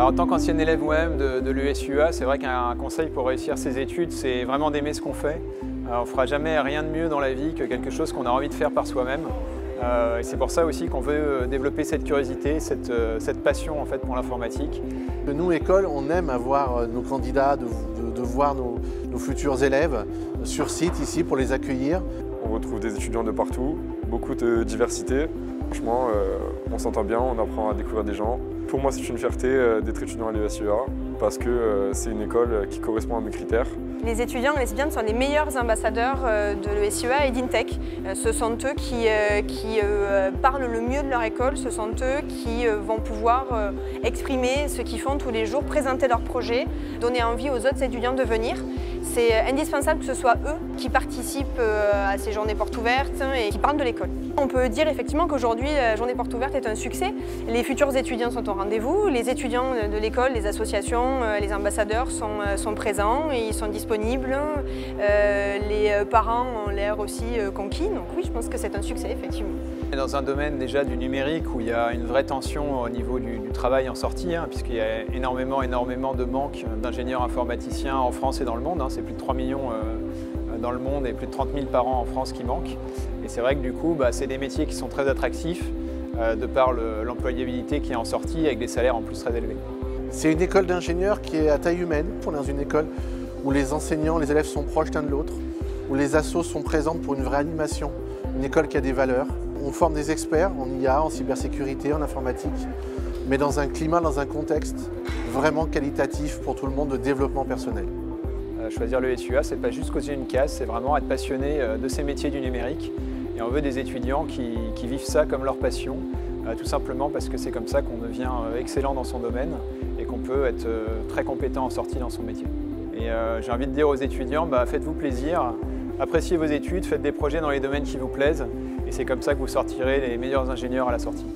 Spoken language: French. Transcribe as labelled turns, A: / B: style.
A: Alors, en tant qu'ancien élève moi-même de l'ESUA, c'est vrai qu'un conseil pour réussir ses études, c'est vraiment d'aimer ce qu'on fait. On ne fera jamais rien de mieux dans la vie que quelque chose qu'on a envie de faire par soi-même. Et c'est pour ça aussi qu'on veut développer cette curiosité, cette passion en fait, pour l'informatique.
B: Nous, école, on aime avoir nos candidats, de voir nos futurs élèves sur site ici pour les accueillir.
C: On retrouve des étudiants de partout, beaucoup de diversité. Franchement, on s'entend bien, on apprend à découvrir des gens. Pour moi, c'est une fierté d'être étudiant à l'ESUA parce que c'est une école qui correspond à mes critères.
D: Les étudiants et les étudiantes sont les meilleurs ambassadeurs de l'ESUA et d'Intech. Ce sont eux qui parlent le mieux de leur école, ce sont eux qui vont pouvoir exprimer ce qu'ils font tous les jours, présenter leurs projets, donner envie aux autres étudiants de venir. C'est indispensable que ce soit eux qui participent à ces journées portes ouvertes et qui parlent de l'école. On peut dire effectivement qu'aujourd'hui, la journée portes ouvertes est un succès. Les futurs étudiants sont au rendez-vous, les étudiants de l'école, les associations, les ambassadeurs sont présents et ils sont disponibles. Les parents ont l'air aussi conquis, donc oui, je pense que c'est un succès, effectivement.
A: Dans un domaine déjà du numérique où il y a une vraie tension au niveau du travail en sortie, puisqu'il y a énormément de manques d'ingénieurs informaticiens en France et dans le monde. C'est plus de 3 millions dans le monde et plus de 30 000 par an en France qui manquent. Et c'est vrai que du coup, c'est des métiers qui sont très attractifs de par l'employabilité qui est en sortie avec des salaires en plus très élevés.
B: C'est une école d'ingénieurs qui est à taille humaine. On est dans une école où les enseignants, les élèves sont proches l'un de l'autre, où les assos sont présentes pour une vraie animation, une école qui a des valeurs. On forme des experts en IA, en cybersécurité, en informatique, mais dans un climat, dans un contexte vraiment qualitatif pour tout le monde de développement personnel.
A: Choisir l'ESUA, c'est pas juste causer une case, c'est vraiment être passionné de ces métiers du numérique. Et on veut des étudiants qui vivent ça comme leur passion, tout simplement parce que c'est comme ça qu'on devient excellent dans son domaine et qu'on peut être très compétent en sortie dans son métier. Et j'ai envie de dire aux étudiants, faites-vous plaisir, appréciez vos études, faites des projets dans les domaines qui vous plaisent et c'est comme ça que vous sortirez les meilleurs ingénieurs à la sortie.